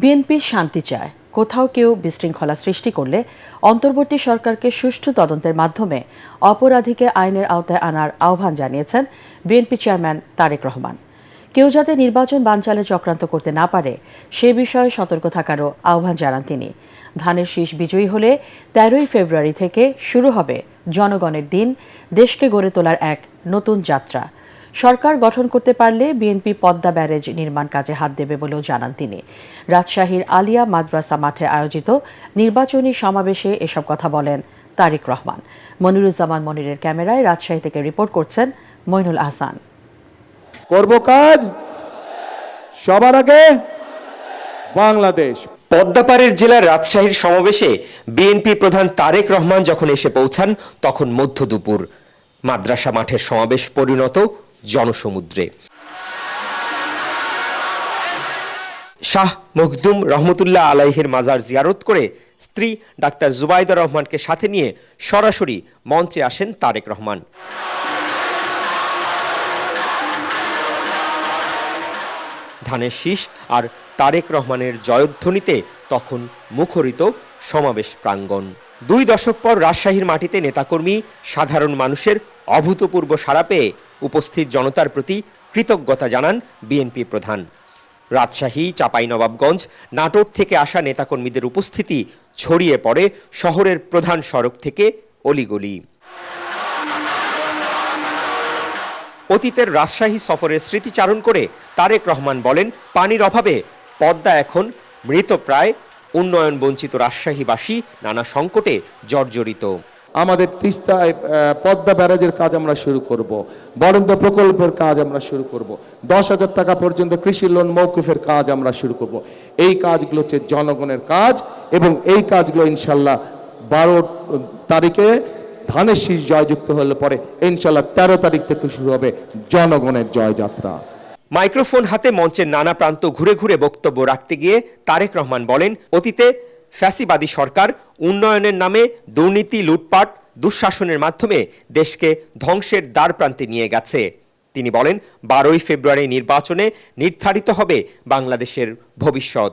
BNP শান্তি চায়। কোথাও কেউ বিশৃঙ্খলা সৃষ্টি করলে অন্তর্বর্তী সরকারকে সুষ্ঠু তদন্তের মাধ্যমে অপরাধীকে আইনের আওতায় আনার আহ্বান জানিয়েছেন বিএনপি চেয়ারম্যান তারেক রহমান। কেউ যাতে নির্বাচন বানচালে চক্রান্ত করতে না পারে সে বিষয়ে সতর্ক থাকারও আহ্বান জানান তিনি। ধানের শীষ বিজয়ী হলে 13ই ফেব্রুয়ারি থেকে শুরু হবে জনগণের দিন, দেশকে গড়ে তোলার এক নতুন যাত্রা। সরকার গঠন করতে পারলে বিএনপি পদ্মা ব্যারেজ নির্মাণ কাজে হাত দেবে বলেও জানান তিনি। রাজশাহীর আলিয়া মাদ্রাসা মাঠে আয়োজিত নির্বাচনী সমাবেশে এসব কথা বলেন তারেক রহমান। মনিরুজ্জামান মনিরের ক্যামেরায় রাজশাহী থেকে রিপোর্ট করছেন মইনুল আহসান। করব কাজ সবার আগে বাংলাদেশ। পদ্মাপাড়ের জেলার রাজশাহীর সমাবেশে বিএনপি প্রধান তারেক রহমান যখন এসে পৌঁছান তখন মধ্য দুপুর। মাদ্রাসা মাঠের সমাবেশ পরিণত জনসমুদ্রে। শাহ মখদুম রহমতুল্লাহ আলাইহির মাজার জিয়ারত করে স্ত্রী ডাক্তার জুবাইদা রহমানকে সাথে নিয়ে সরাসরি মঞ্চে আসেন তারেক রহমান। ধানের শীষ আর তারেক রহমানের জয়ধ্বনিতে তখন মুখরিত সমাবেশ প্রাঙ্গণ। 2 দশক পর রাজশাহীর মাটিতে নেতাকর্মী সাধারণ মানুষের অভূতপূর্ব সাড়া পেয়ে উপস্থিত জনতার প্রতি কৃতজ্ঞতা জানান বিএনপি প্রধান। রাজশাহী, চাঁপাইনবাবগঞ্জ, নাটোর থেকে আসা নেতাকর্মীদের উপস্থিতি ছড়িয়ে পড়ে শহরের প্রধান সড়ক থেকে অলিগলি। অতীতের রাজশাহী সফরের স্মৃতিচারণ করে তারেক রহমান বলেন, পানির অভাবে পদ্মা এখন মৃতপ্রায়, উন্নয়ন বঞ্চিত রাজশাহীবাসী নানা সংকটে জর্জরিত। আমাদের তিস্তায় পদ্মা ব্যারেজের কাজ আমরা শুরু করব, বরেন্দ্র প্রকল্পের কাজ আমরা শুরু করব, 10,000 টাকা পর্যন্ত কৃষি লোন মৌকুফের কাজ আমরা শুরু করব। এই কাজগুলো হচ্ছে জনগণের কাজ এবং এই কাজগুলো ইনশাল্লাহ 12 তারিখে ধানের শীষ জয়যুক্ত হলে পরে ইনশাল্লাহ 13 তারিখ থেকে শুরু হবে জনগণের জয়যাত্রা। মাইক্রোফোন হাতে মঞ্চের নানা প্রান্ত ঘুরে ঘুরে বক্তব্য রাখতে গিয়ে তারেক রহমান বলেন, অতীতে ফ্যাসিবাদী সরকার উন্নয়নের নামে দুর্নীতি, লুটপাট, দুঃশাসনের মাধ্যমে দেশকে ধ্বংসের দ্বার প্রান্তে নিয়ে গেছে। তিনি বলেন, 12ই ফেব্রুয়ারি নির্বাচনে নির্ধারিত হবে বাংলাদেশের ভবিষ্যৎ।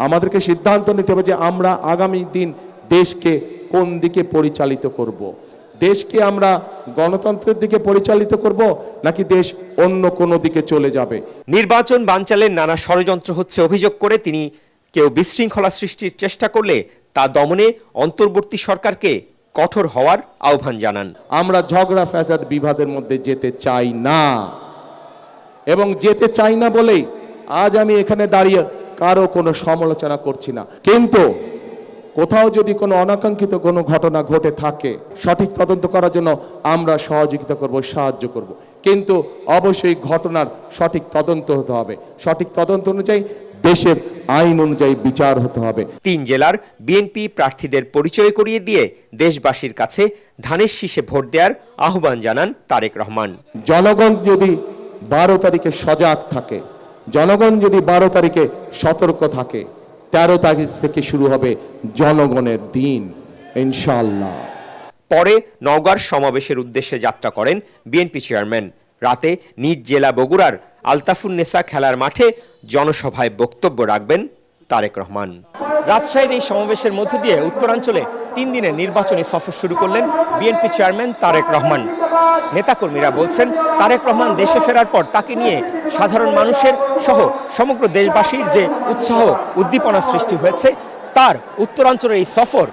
আমাদেরকে সিদ্ধান্ত নিতে হবে যে আমরা আগামী দিন দেশকে কোন দিকে পরিচালিত করব। দেশকে আমরা গণতন্ত্রের দিকে পরিচালিত করব নাকি দেশ অন্য কোনো দিকে চলে যাবে। নির্বাচন বানচালের নানা ষড়যন্ত্র হচ্ছে অভিযোগ করে তিনি কেউ বিশৃঙ্খলা সৃষ্টির চেষ্টা করলে তা দমনে অন্তর্বর্তী সরকারকে কঠোর হওয়ার আহ্বান জানান। আমরা ঝগড়া ফ্যাসাদ বিবাদের মধ্যে যেতে চাই না এবং যেতে চাই না বলেই আজ আমি এখানে দাঁড়িয়ে কারো কোনো সমালোচনা করছি না। কিন্তু কোথাও যদি কোনো অনাকাঙ্ক্ষিত কোনো ঘটনা ঘটে থাকে সঠিক তদন্ত করার জন্য আমরা সহযোগিতা করব, সাহায্য করব। কিন্তু অবশ্যই ঘটনার সঠিক তদন্ত হতে হবে, সঠিক তদন্ত অনুযায়ী দেশের আইন অনুযায়ী বিচার হতে হবে। 3 জেলার বিএনপি প্রার্থীদের পরিচয় করিয়ে দিয়ে দেশবাসীর কাছে ধানের শীষে ভোট দেওয়ার আহ্বান জানান তারেক রহমান। জনগণ যদি 12 তারিখে সজাগ থাকে, জনগণ যদি 12 তারিখে সতর্ক থাকে, 13 তারিখ থেকে শুরু হবে জনগণের দিন ইনশাআল্লাহ। পরে নওগাঁর সমাবেশের উদ্দেশ্যে যাত্রা করেন বিএনপি চেয়ারম্যান। রাতে নিজ জেলা বগুড়ার আলতাফুন্নেসা খেলার মাঠে জনসভায় বক্তব্য রাখবেন তারেক রহমান। রাজশাহীর এই সমাবেশের মধ্য দিয়ে উত্তরাঞ্চলে 3 দিনের নির্বাচনী সফর শুরু করলেন বিএনপি চেয়ারম্যান তারেক রহমান। নেতাকর্মীরা বলছেন, তারেক রহমান দেশে ফেরার পর তাকে নিয়ে সাধারণ মানুষের সহ সমগ্র দেশবাসীর যে উৎসাহ উদ্দীপনা সৃষ্টি হয়েছে, তার উত্তরাঞ্চলের এই সফর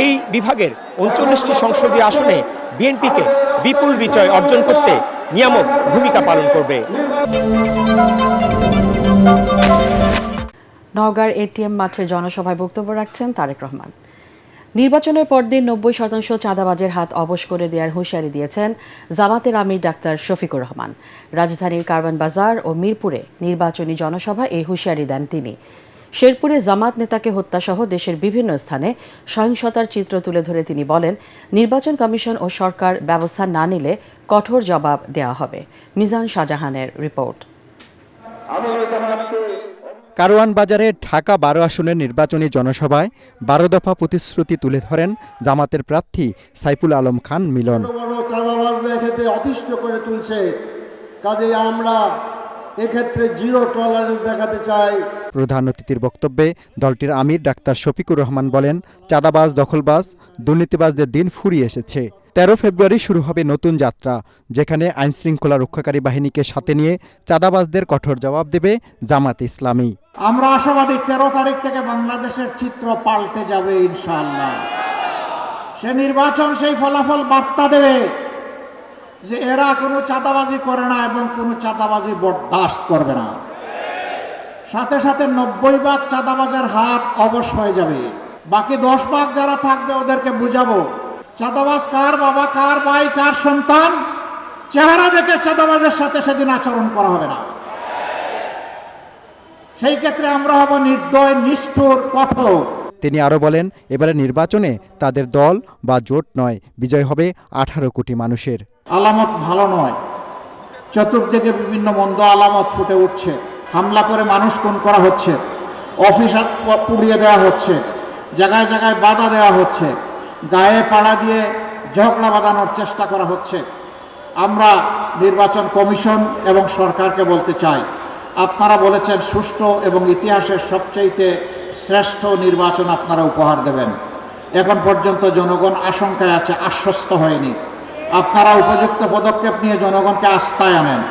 এই বিভাগের 39টি সংসদীয় আসনে বিএনপিকে বিপুল বিজয় অর্জন করতে নিয়ামক ভূমিকা পালন করবে। নওগাঁর এটিএম মাঠের জনসভায় বক্তব্য রাখছেন তারেক রহমান। নির্বাচনের পরদিন 90% চাঁদাবাজের হাত অবশ করে দেওয়ার হুঁশিয়ারি দিয়েছেন জামাতের আমির ডাক্তার শফিকুর রহমান। রাজধানীর কারওয়ান বাজার ও মিরপুরে নির্বাচনী জনসভায় এই হুঁশিয়ারি দেন তিনি। শেরপুরে জামাত নেতাকে হত্যাসহ দেশের বিভিন্ন স্থানে সহিংসতার চিত্র তুলে ধরে তিনি বলেন, নির্বাচন কমিশন ও সরকার ব্যবস্থা না নিলে কঠোর জবাব দেওয়া হবে। মিজান শাহজাহানের রিপোর্ট। কারওয়ান বাজারে ঢাকা 12 আসনের নির্বাচনী জনসভায় 12 দফা প্রতিশ্রুতি তুলে ধরেন জামাতের প্রার্থী সাইফুল আলম খান মিলন। রাজনীতিতে অতিষ্ঠ করে তুলছে। কাজেই আমরা এক্ষেত্রে জিরো টলারেন্স দেখাতে চাই। প্রধান অতিথির বক্তব্যে দলটির আমির ডাক্তার শফিকুর রহমান বলেন, চাঁদাবাজ, দখলবাজ, দুর্নীতিবাজদের দিন ফুরিয়ে এসেছে। 13 ফেব্রুয়ারি শুরু হবে নতুন যাত্রা, যেখানে আইনশৃঙ্খলা রক্ষাকারী বাহিনীকে সাথে নিয়ে চাঁদাবাজদের কঠোর জবাব দেবে জামাত ইসলামী। আমরা আশাবাদী 13 তারিখ থেকে বাংলাদেশের চিত্র পাল্টে যাবে ইনশাআল্লাহ। সে নির্বাচন সেই ফলাফল বার্তা দেবে যে এরা কোনো চাঁদাবাজি করে না এবং কোনো চাঁদাবাজি বরদাস্ত করবে না। সাথে সাথে 90 চাঁদাবাজের হাত অবশ হয়ে যাবে। বাকি 10 যারা থাকবে ওদেরকে বুঝাবো চাঁদাবাজ কার বাবা, কার ভাই, কার সন্তান, চেহারা দেখে চাঁদাবাজের সাথে সেদিন আচরণ করা হবে না। সেই ক্ষেত্রে আমরা হব নির্দয়, নিষ্ঠুর, কঠোর। তিনি আরও বলেন, এবারে নির্বাচনে তাদের দল বা জোট নয়, বিজয় হবে 18 কোটি মানুষের। আলামত ভালো নয়, চতুর্দিকে বিভিন্ন মন্দ আলামত ফুটে উঠছে। হামলা করে মানুষ খুন করা হচ্ছে, অফিস পুড়িয়ে দেওয়া হচ্ছে, জায়গায় জায়গায় বাধা দেওয়া হচ্ছে, গায়ে পাড়া দিয়ে ঝগড়া বাঁধানোর চেষ্টা করা হচ্ছে। আমরা নির্বাচন কমিশন এবং সরকারকে বলতে চাই, আপনারা বলেছেন সুষ্ঠু এবং ইতিহাসের সবচেয়ে শ্রেষ্ঠ নির্বাচন আপনারা উপহার দেবেন। এখন পর্যন্ত জনগণ আশঙ্কায় আছে, আশ্বস্ত হয়নি। আপনারা উপযুক্ত পদক্ষেপ নিয়ে জনগণকে আস্থায় আনেন।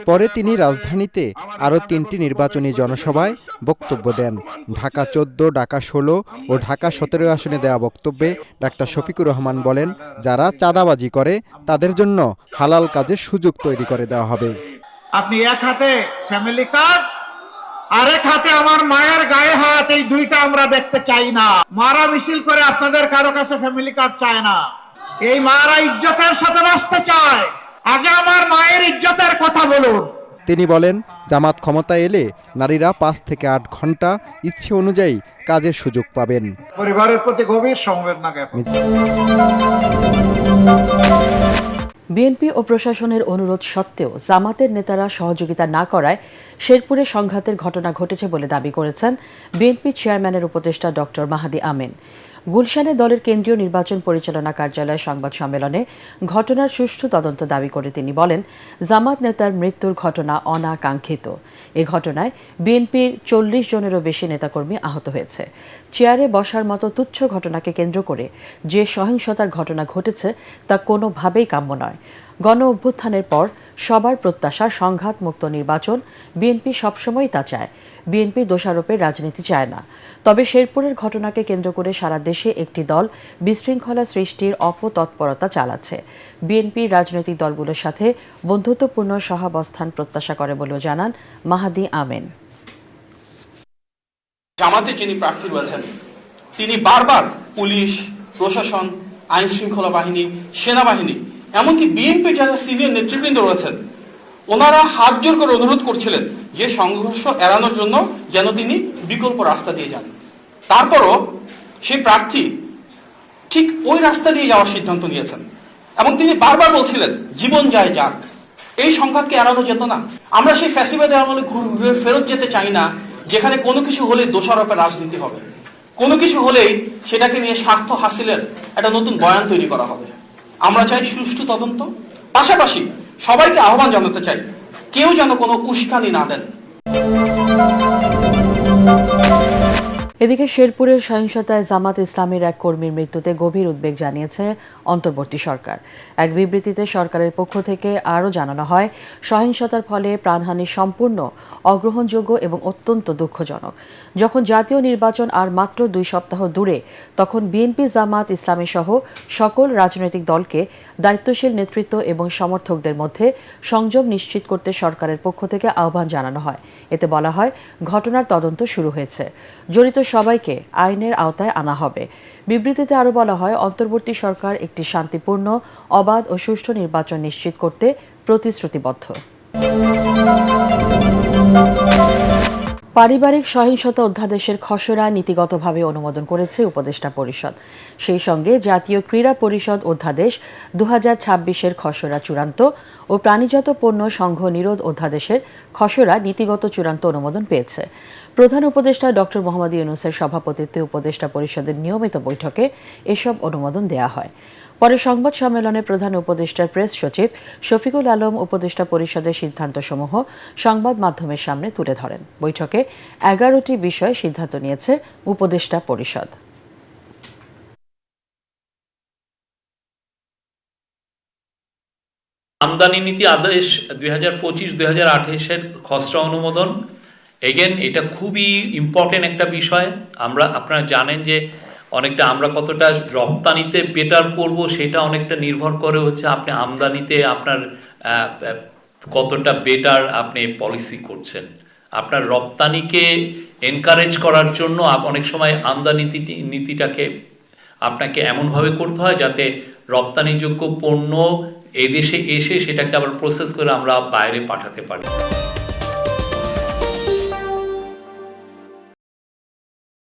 পরে তিনি রাজধানীতে আরও 3টি নির্বাচনী জনসভায় বক্তব্য দেন। ঢাকা 14, ঢাকা 16 ও ঢাকা 17 আসনে দেওয়া বক্তব্যে ডাক্তার শফিকুর রহমান বলেন, যারা চাঁদাবাজি করে তাদের জন্য হালাল কাজের সুযোগ তৈরি করে দেওয়া হবে। আপনি এক হাতে ফ্যামিলি কার্ড, আরেক হাতে আমার মায়ের গায়ে হাত, এই দুইটা আমরা দেখতে চাই না। মারা মিছিল করে আপনাদের কারো কাছে ফ্যামিলি কার্ড চায় না। এই মারা ইজ্জতের সাথে বাঁচতে চায়। আগে আমার মায়ের ইজ্জতের কথা বলুন। তিনি বলেন, জামাত ক্ষমতায় এলে নারীরা 5 থেকে 8 ঘন্টা ইচ্ছে অনুযায়ী কাজের সুযোগ পাবেন। পরিবারের প্রতি গভীর সংবেদনা জ্ঞাপন। বিএনপি ও প্রশাসনের অনুরোধ সত্ত্বেও জামাতের নেতারা সহযোগিতা না করায় শেরপুরে সংঘাতের ঘটনা ঘটেছে বলে দাবি করেছেন বিএনপি চেয়ারম্যানের উপদেষ্টা ডক্টর মাহাদি আমিন। গুলশানে দলের কেন্দ্রীয় নির্বাচন পরিচালনা কার্যালয়ে সংবাদ সম্মেলনে ঘটনার সুষ্ঠু তদন্ত দাবি করে তিনি বলেন, জামাত নেতার মৃত্যুর ঘটনা অনাকাঙ্ক্ষিত। এ ঘটনায় বিএনপির 40 জনেরও বেশি নেতাকর্মী আহত হয়েছে। চেয়ারে বসার মতো তুচ্ছ ঘটনাকে কেন্দ্র করে যে সহিংসতার ঘটনা ঘটেছে তা কোনোভাবেই কাম্য নয়। গণ অভ্যুত্থানের পর সবার প্রত্যাশা সংঘাতমুক্ত নির্বাচন, বিএনপি সবসময়ই তা চায়। বিএনপি দোষারোপের রাজনীতি চায় না। তবে শেরপুরের ঘটনাকে কেন্দ্র করে সারা দেশে একটি দল বিশৃঙ্খলা সৃষ্টির অপতৎপরতা চালাচ্ছে। বিএনপি রাজনৈতিক দলগুলোর সাথে বন্ধুত্বপূর্ণ সহাবস্থান প্রত্যাশা করে বলেও জানান মাহাদি আমিন। জামাতে যিনি প্রার্থী রয়েছেন তিনি বারবার পুলিশ, প্রশাসন, আইন শৃঙ্খলা বাহিনী, সেনাবাহিনী, এমনকি বিএনপি যারা সিনিয়র নেতৃবৃন্দ রয়েছেন ওনারা হাত জোর করে অনুরোধ করছিলেন যে সংঘর্ষ এড়ানোর জন্য যেন তিনি বিকল্প রাস্তা দিয়ে যান। তারপরও সেই প্রার্থী ঠিক ওই রাস্তা দিয়ে যাওয়ার সিদ্ধান্ত নিয়েছেন এবং তিনি বারবার বলছিলেন জীবন যায় যাক, এই সংঘাতকে এড়ানো যেত না। আমরা সেই ফ্যাসিবাদের আমলে ঘুরে ফেরত যেতে চাই না, যেখানে কোনো কিছু হলে দোষারোপের রাজনীতি হবে, কোনো কিছু হলেই সেটাকে নিয়ে স্বার্থ হাসিলের একটা নতুন বয়ান তৈরি করা হবে। আমরা চাই সুষ্ঠু তদন্ত, পাশাপাশি সবাইকে আহ্বান জানাতে চাই কেউ যেন কোনো উস্কানি না দেন। এদিকে শেরপুরের সহিংসতায় জামাত ইসলামের এক কর্মীর মৃত্যুতে গভীর উদ্বেগ জানিয়েছে অন্তর্বর্তী সরকার। এক বিবৃতিতে সরকারের পক্ষ থেকে আরও জানানো হয়, সহিংসতার ফলে প্রাণহানি সম্পূর্ণ অগ্রহণযোগ্য এবং অত্যন্ত দুঃখজনক। যখন জাতীয় নির্বাচন আর মাত্র 2 সপ্তাহ দূরে, তখন বিএনপি, জামাত ইসলামী সহ সকল রাজনৈতিক দলকে দায়িত্বশীল নেতৃত্ব এবং সমর্থকদের মধ্যে সংযম নিশ্চিত করতে সরকারের পক্ষ থেকে আহ্বান জানানো হয়। এতে বলা হয়, ঘটনার তদন্ত শুরু হয়েছে, জড়িত সবাইকে আইনের আওতায় আনা হবে। বিবৃতিতে আরও বলা হয়, অন্তর্বর্তী সরকার একটি শান্তিপূর্ণ, অবাধ ও সুষ্ঠু নির্বাচন নিশ্চিত করতে প্রতিশ্রুতিবদ্ধ। পারিবারিক সহিংসতা অধ্যাদেশের খসড়া নীতিগতভাবে অনুমোদন করেছে উপদেষ্টা পরিষদ। সেই সঙ্গে জাতীয় ক্রীড়া পরিষদ অধ্যাদেশ 2026-এর খসড়া চূড়ান্ত ও প্রাণীজাত পণ্য সংঘ নিরোধ অধ্যাদেশের খসড়া নীতিগত চূড়ান্ত অনুমোদন পেয়েছে। প্রধান উপদেষ্টা ডক্টর মোহাম্মদ ইউনূসের সভাপতিত্বে উপদেষ্টা পরিষদের নিয়মিত বৈঠকে এসব অনুমোদন দেয়া হয়। পরে সংবাদ সম্মেলনে প্রধান উপদেষ্টার প্রেস সচিব শফিকুল আলম উপদেষ্টা পরিষদের সিদ্ধান্তসমূহ সংবাদ মাধ্যমের সামনে তুলে ধরেন। বৈঠকে 11টি বিষয়ে সিদ্ধান্ত নিয়েছে উপদেষ্টা পরিষদ। আমদানি নীতি আদেশ 2025-2028 খসড়া অনুমোদন, এগেন এটা খুবই ইম্পর্টেন্ট একটা বিষয়। আপনারা জানেন যে অনেকটা আমরা কতটা রপ্তানিতে বেটার করব সেটা অনেকটা নির্ভর করে হচ্ছে আপনি আমদানিতে আপনার কতটা বেটার আপনি পলিসি করছেন। আপনার রপ্তানিকে এনকারেজ করার জন্য অনেক সময় আমদানি নীতিটাকে আপনাকে এমনভাবে করতে হয় যাতে রপ্তানিযোগ্য পণ্য এদেশে এসে সেটাকে আবার প্রসেস করে আমরা বাইরে পাঠাতে পারি।